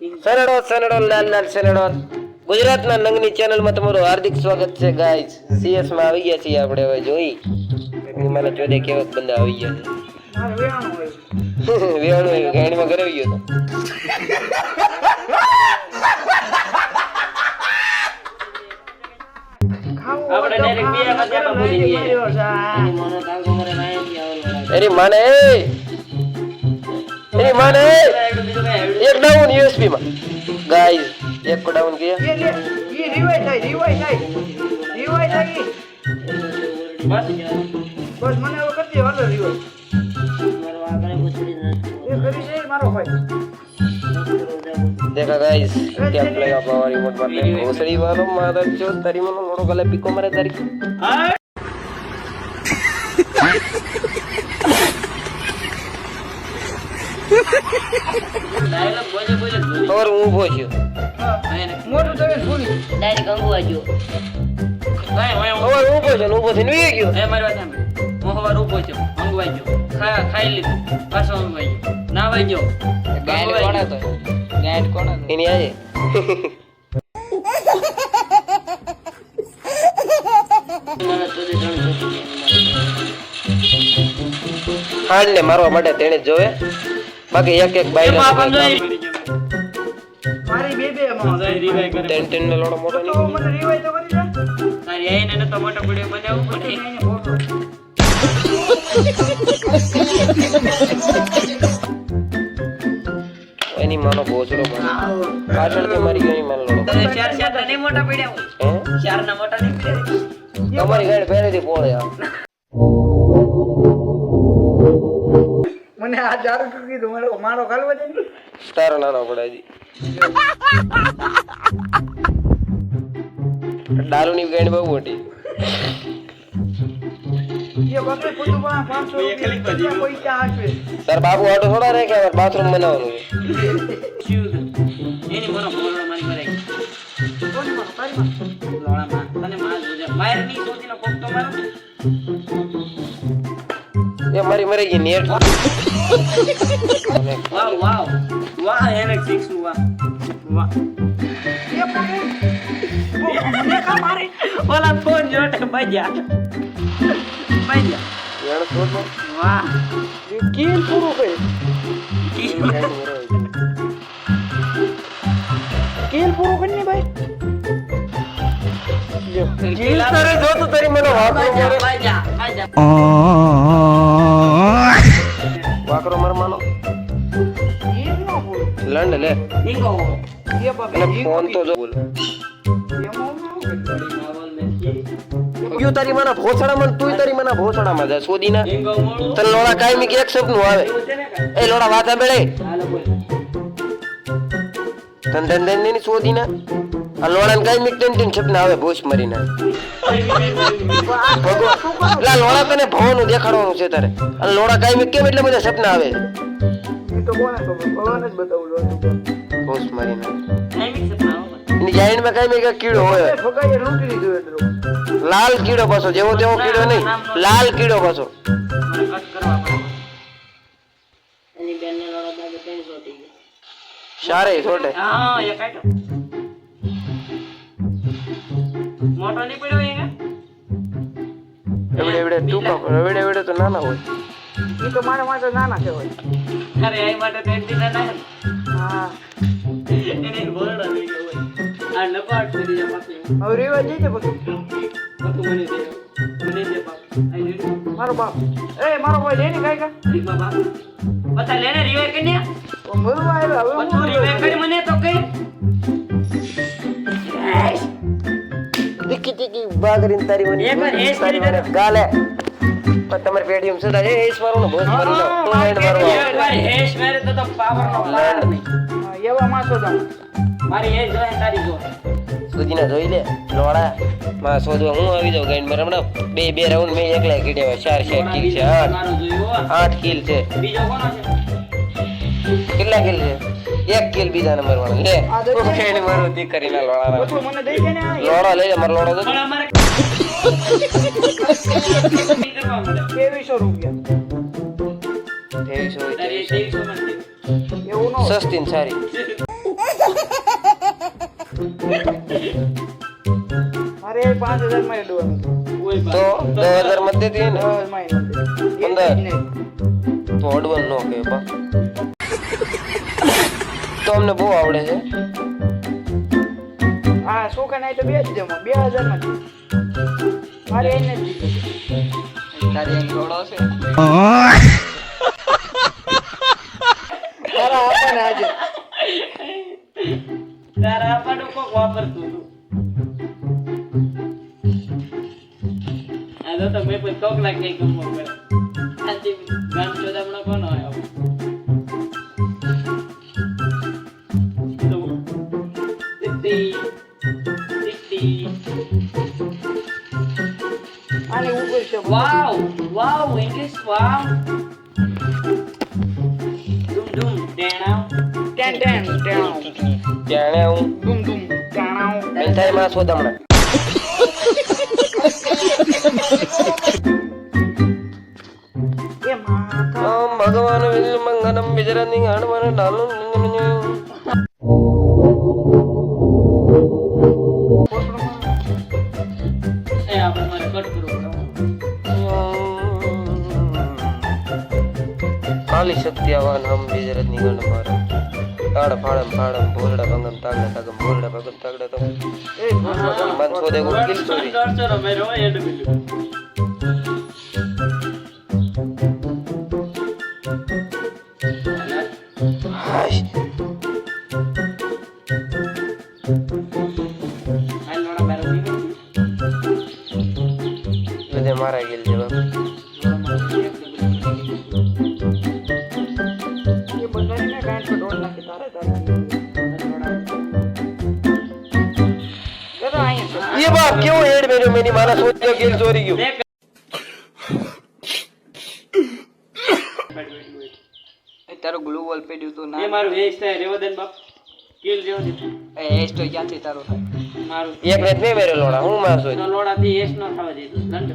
સનડો સનડો લાલ લાલ સનડો ગુજરાતના નંગની ચેનલમાં તમારું હાર્દિક સ્વાગત છે ગાઈસ. સીએસ માં આવી ગયા છીએ આપણે. હવે જોઈ મને જોડે કેવા બંદા આવી ગયા છે. વેણું ગાડીમાં કરાવી ગયો તો આપણે ડાયરેક્ટ બે માં ત્યાં બોલી દઈએ. એરી માને એરી માને એક ડાઉન યુએસબી માં ગાઈસ, એક ડાઉન કે બસ મને હવે કરજે હાલો રિવાઇવ મારો ભાઈ देखा गाइस क्या प्ले का पावर रिमोट मारने भोसड़ी वालों मादर जो तरी मनो लोड़ो गले पिको मारे तरी डायलॉग बोले बोले और હું બોલ્યો મોટું તમે ભૂલી ડાયરેક્ટ અંગુ આજો ભાઈ ઓર હું બોલ્યો ઊભો થઈને વી ગયો. એ મારી વાત સાંભળ. મોહવાર ઊભો છે, અંગુ આજો ખાઈ લીધું, પાછો અંગુ આજો ના વાગ્યો. ગાઈડ કોણ હતો? ગાઈડ કોણ હતો? એની આje હાલ ને મારવા માટે તેણે જોવે, બાકી એક એક બાઈ મારી બે બે માં રિવાઇવ કરે. ટેન ટેન નો લોડો મોટો તો નીકળ્યો. મને રિવાઇવ તો કરી દે. તારી આઈને ને તો મોટો વિડિયો બનાવવું પડે. એની માનો ભોસડો મારી પાછળથી મારી ગયો. એની માનો લોડો ચાર ચાર તો નહીં મોટા પડ્યા હોય. હે ચાર ના મોટા નહીં પડ્યા. તમારી ગાડી પહેરેથી પોળે આ મને આ ચાર કીધું મારો ખાલવા દે. તારો નાનો પડે હજી. દારૂની ગાડી બહુ મોટી. ये बकरे पुतु 500 રૂપિયા કોઈ ત્યાં હશે. તાર બાપુ આટો થોડા રહે કે બાથરૂમ બનાવવાનું છે. એની મનો બોલવા મારી કરે. કોની મનો તારી માં લોળા માં તને માર જોજે. માર ની સોજીનો કોક તો મારો. એ મારી મરી ગઈ નેટ. વાવ વાવ વાહ એને 6 વાહ વાહ. ये पकड़ મને કા મારે ઓલા ફોન જોટે બજા બજા. યાર છોડ દો. વાહ કિલ પૂરું કરે. કિલ પૂરો કરીને ભાઈ. કિલ કરે જો તો તારી મને વાકરો મારે. બજા બજા વાકરો માર માનો ये नो बोल લંડ લે. ઈગો ये અને ફોન તો જો બોલ. ગયું તારી મને ભોસડામાં, તું તારી મને ભોસડામાં જા સોદીના. તને લોડા કાયમી કે એક સપનું આવે. એ લોડા વાતા બેડે તન તન તન ની સોદીના. આ લોડાને કાયમી ટેન ટેન સપના આવે ભોસ મરીના. લા લોડા તને ભવનું દેખાડવાનું છે તારે. આ લોડા કાયમી કેમ એટલે બધા સપના આવે. એ તો કોને ખબર ભગવાન જ બતાવલો ભોસ મરીના. ટાઈમિંગ સપના આવો એની જાઈનમાં કાયમી એક કીડો હોય. ફગાઈએ લૂંટી લીધું એટલું. લાલ કીડો પાછો, જેવો તેવો કીડો નહીં, લાલ કીડો પાછો. મને કટ કરવા પડે. એની બેનને લડો દાગે 300 થઈ ગયા. સારે છોટે હા એ કાઢો. મોટો નહીં પડ્યો એને. એવડે એવડે ટૂંકા એવડે એવડે તો નાના હોય. એ તો મારા માટે નાના કહેવાય. અરે આ માટે તો એકદી નાના હે. હા એને બોલડા લઈ ગયો હોય. આ નપાટ કરી દે પાછું. હવે રેવા જઈ દે પછી. બધું મને દે. મને દે બાપ. આઈ દે મારો બાપ. એ મારો ભાઈ લેને કાઈ કા. ઠીક બાપ. બતા લેને રિવાઇવ કરીને. ઓ મરવા આવ્યા હવે હું રિવાઇવ કરી મને તો કઈ. ટીકી ટીકી બાગરીન તારી મને એક વાર હેસ કરી દે. ગાલે પણ તમારી પેડીમ સદા એ હેસ મારો ને ભોસ મારી દો તો એન્ડ મારો એક વાર હેશ મારે તો પાવર નો પાર નહીં. એવા માસો દમ મારી હેશ જોઈ તારી જો સુધીના જોઈ લે લોડા માં શોધવા હું આવી જાઉં ગાઈન મારે હમણાં બે રાઉન્ડ મેં એકલા કીડ્યા 4 કિલ છે. મારું જોયું 8 કિલ છે. બીજો કોનો છે? કેટલા કિલ છે? 1 કિલ બીજા નંબર વાળો લે. એને મારું તી કરીને લોડા બધું મને દઈ દે ને આ લોડા લઈ લે મારો લોડો તો પણ અમારે કરવા મળે 2300 રૂપિયા. 2300 તારી 2300 માં સસ્તી ને સારી. અરે 5000 માં એડવાનું તો 10,000 મત દેતી હે ને 15 તો અડવન નો કે બા તો અમને બહુ આવડે છે હા શું કે નહીં તો 2000 માં મારે એને જ દીધું તારી એમ થોડો છે તારા આપણને આજે તારા આપણને કોક વાપરતું હતું આ તો મેં કોઈ કોક લાગે ગમો કરે આજે ગામ ચોદામણો કોનો આવ્યો તો ટીટી આને ઉપર છે વાવ ઇંગ્લિશ વાવ ડુમ ટેણા ટેન જાણે હું ડુમ ટેણાઓ મીઠાઈ માં સોદમણા એ માતા ઓમ ભગવાન વિલ મંગલમ વિજરનિ હનુમાન ડાલુ એ આપણે મારે કટ કરવું કાલી શક્તિવાન હમ વિજરનિ ગણ તાડ ફાડમ ભોરડા ભંગમ તાગડા તાગમ ભોરડા ભગમ તાગડા તો એ બંસો દે ગો કિલ ચોરી ચલો મેરો એડ બિલ્યું હાય હાલ નોડા બેરો બધે મારા ગેલ જવાબ ये बंदा ने गांड पे डोल नाखी तारे ये तो आई है ये बाप क्यों हेड मेरे मेरी माना सोच गेल ચોરી ગયો તારો ગ્લુ વોલ પેડ્યું તો ના એ મારું હેસ થાય રેવદન બાપ કિલ જેવો દીધો એ હેસ તો ક્યાંથી તારો થાય મારું એક રેત મે મેરે લોડા હું માં સોચ તો લોડાથી હેસ ન થવા દીધું લંડ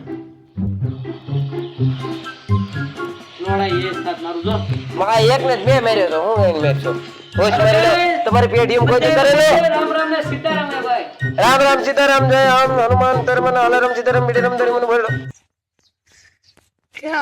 લોડા હેસ થાત મારું જો માં એક ને મે મેર્યો તો હું એને મેરছো હોશ મેરે તમારી પેઢી એમ કોઈ કરે લે રામ રામ ને સીતારામ હે ભાઈ રામ રામ સીતારામ જય રામ હનુમાન તરમન અલારામ સીતારામ બીડરામ ધર્મન બોલો क्या